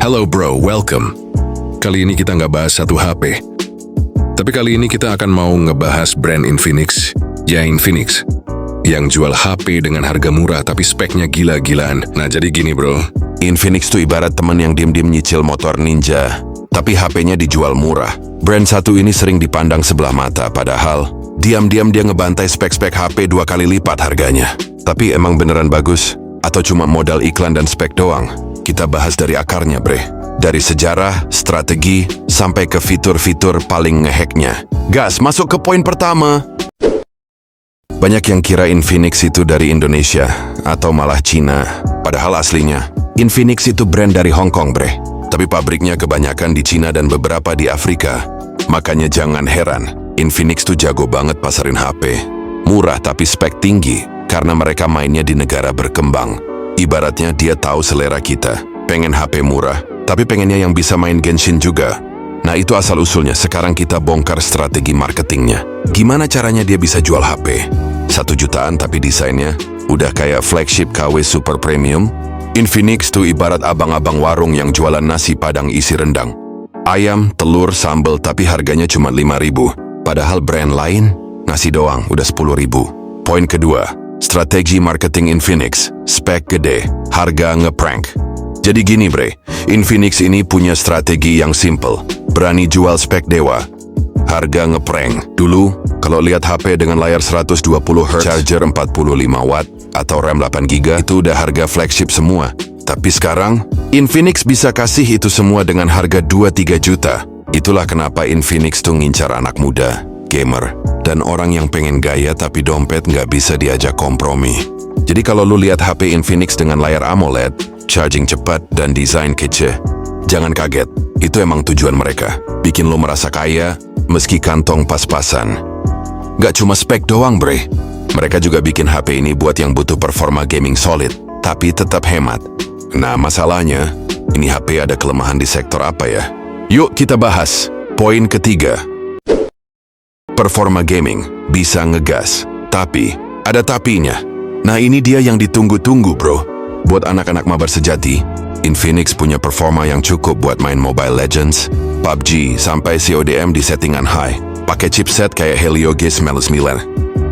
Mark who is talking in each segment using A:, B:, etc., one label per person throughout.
A: Hello bro, welcome. Kali ini kita nggak bahas satu HP. Tapi kali ini kita akan mau ngebahas brand Infinix, ya Infinix, yang jual HP dengan harga murah tapi speknya gila-gilaan. Nah jadi gini bro,
B: Infinix tuh ibarat temen yang diem-diem nyicil motor Ninja, tapi HP-nya dijual murah. Brand satu ini sering dipandang sebelah mata, padahal diam-diam dia ngebantai spek-spek HP 2 kali lipat harganya. Tapi emang beneran bagus? Atau cuma modal iklan dan spek doang? Kita bahas dari akarnya bre. Dari sejarah, strategi, sampai ke fitur-fitur paling ngehacknya. Gas, masuk ke poin pertama. Banyak yang kira Infinix itu dari Indonesia, atau malah Cina. Padahal aslinya, Infinix itu brand dari Hong Kong bre. Tapi pabriknya kebanyakan di Cina dan beberapa di Afrika. Makanya jangan heran, Infinix tuh jago banget pasarin HP. Murah tapi spek tinggi, karena mereka mainnya di negara berkembang. Ibaratnya dia tahu selera kita. Pengen HP murah, tapi pengennya yang bisa main Genshin juga. Nah itu asal-usulnya, sekarang kita bongkar strategi marketingnya. Gimana caranya dia bisa jual HP? 1 jutaan tapi desainnya udah kayak flagship KW super premium. Infinix tuh ibarat abang-abang warung yang jualan nasi padang isi rendang. Ayam, telur, sambal tapi harganya cuma 5.000. Padahal brand lain, nasi doang udah 10.000. Poin kedua, strategi marketing Infinix, spek gede, harga ngeprank. Jadi gini bre, Infinix ini punya strategi yang simple, berani jual spek dewa, harga ngeprank. Dulu, kalau lihat HP dengan layar 120Hz, charger 45 watt, atau RAM 8GB, itu udah harga flagship semua. Tapi sekarang, Infinix bisa kasih itu semua dengan harga 2-3 juta. Itulah kenapa Infinix tuh ngincar anak muda, gamer, dan orang yang pengen gaya tapi dompet nggak bisa diajak kompromi. Jadi kalau lu lihat HP Infinix dengan layar AMOLED, charging cepat, dan desain kece, jangan kaget. Itu emang tujuan mereka, bikin lu merasa kaya, meski kantong pas-pasan. Gak cuma spek doang bre, mereka juga bikin HP ini buat yang butuh performa gaming solid, tapi tetap hemat. Nah masalahnya, ini HP ada kelemahan di sektor apa ya? Yuk kita bahas. Poin ketiga, performa gaming bisa ngegas, tapi ada tapinya. Nah ini dia yang ditunggu-tunggu bro. Buat anak-anak mabar sejati, Infinix punya performa yang cukup buat main Mobile Legends, PUBG, sampai CODM di settingan high. Pakai chipset kayak Helio G99,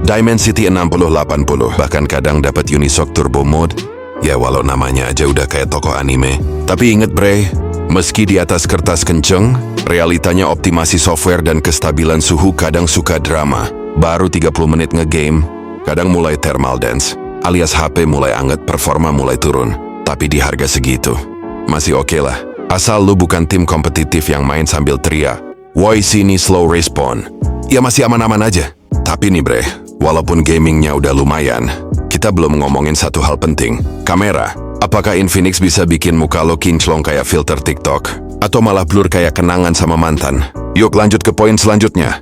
B: Dimensity 6080, bahkan kadang dapat Unisoc Turbo Mode. Ya walau namanya aja udah kayak tokoh anime. Tapi inget bre, meski di atas kertas kenceng, realitanya optimasi software dan kestabilan suhu kadang suka drama. Baru 30 menit ngegame, kadang mulai thermal dance, alias HP mulai anget, performa mulai turun. Tapi di harga segitu, masih oke lah. Asal lu bukan tim kompetitif yang main sambil teriak, "Woi sini slow respawn." Ya masih aman-aman aja. Tapi nih bre, walaupun gamingnya udah lumayan, kita belum ngomongin satu hal penting, kamera. Apakah Infinix bisa bikin muka lo kinclong kayak filter TikTok? Atau malah blur kayak kenangan sama mantan? Yuk lanjut ke poin selanjutnya.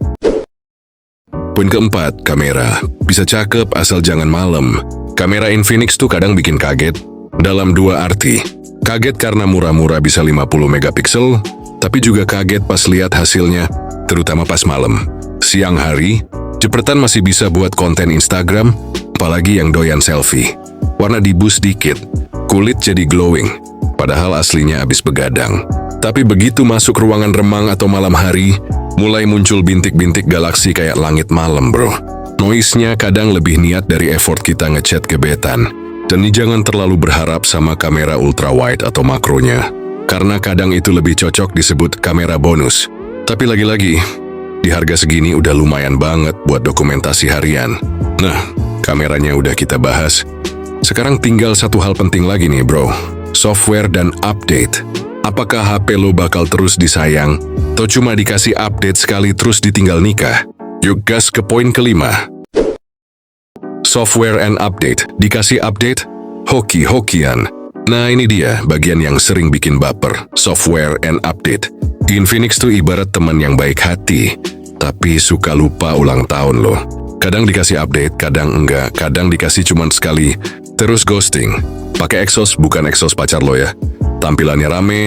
A: poin keempat, kamera. Bisa cakep asal jangan malam. Kamera Infinix tuh kadang bikin kaget, dalam 2 arti. Kaget karena murah-murah bisa 50 megapiksel, tapi juga kaget pas lihat hasilnya, terutama pas malam. Siang hari, jepretan masih bisa buat konten Instagram, apalagi yang doyan selfie. Warna dibus dikit, kulit jadi glowing, padahal aslinya abis begadang. Tapi begitu masuk ruangan remang atau malam hari, mulai muncul bintik-bintik galaksi kayak langit malam bro. Noise-nya kadang lebih niat dari effort kita ngechat gebetan. Dan jangan terlalu berharap sama kamera ultrawide atau makronya, karena kadang itu lebih cocok disebut kamera bonus. Tapi lagi-lagi, di harga segini udah lumayan banget buat dokumentasi harian. Nah, kameranya udah kita bahas. Sekarang tinggal satu hal penting lagi nih bro, software dan update. Apakah HP lo bakal terus disayang, atau cuma dikasih update sekali terus ditinggal nikah? Yuk gas ke poin kelima. Software and update. Dikasih update, hoki-hokian. Nah ini dia bagian yang sering bikin baper, software and update. Infinix tuh ibarat teman yang baik hati, tapi suka lupa ulang tahun loh. Kadang dikasih update, kadang enggak, kadang dikasih cuman sekali, terus ghosting. Pakai Exos bukan Exos pacar lo ya. Tampilannya rame,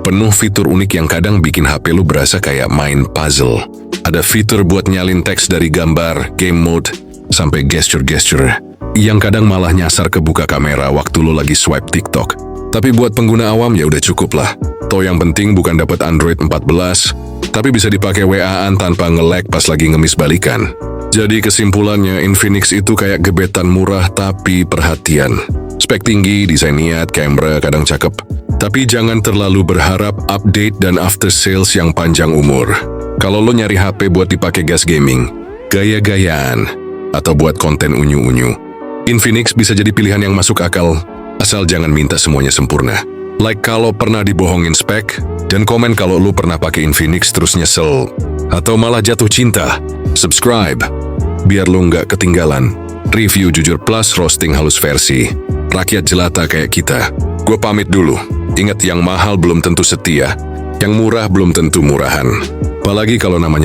A: penuh fitur unik yang kadang bikin HP lu berasa kayak main puzzle. Ada fitur buat nyalin teks dari gambar, game mode, sampai gesture-gesture yang kadang malah nyasar ke buka kamera waktu lo lagi swipe TikTok. Tapi buat pengguna awam ya udah cukup lah. Atau yang penting bukan dapat Android 14, tapi bisa dipakai WA-an tanpa nge-lag pas lagi ngemis balikan. Jadi kesimpulannya, Infinix itu kayak gebetan murah tapi perhatian. Spek tinggi, desain niat, kamera kadang cakep. Tapi jangan terlalu berharap update dan after sales yang panjang umur. Kalau lo nyari HP buat dipakai gas gaming, gaya-gayaan, atau buat konten unyu-unyu, Infinix bisa jadi pilihan yang masuk akal, asal jangan minta semuanya sempurna. Like kalau pernah dibohongin spek, dan komen kalau lu pernah pakai Infinix terus nyesel, atau malah jatuh cinta. Subscribe, biar lu nggak ketinggalan review jujur plus roasting halus versi rakyat jelata kayak kita. Gue pamit dulu. Ingat, yang mahal belum tentu setia, yang murah belum tentu murahan. Apalagi kalau namanya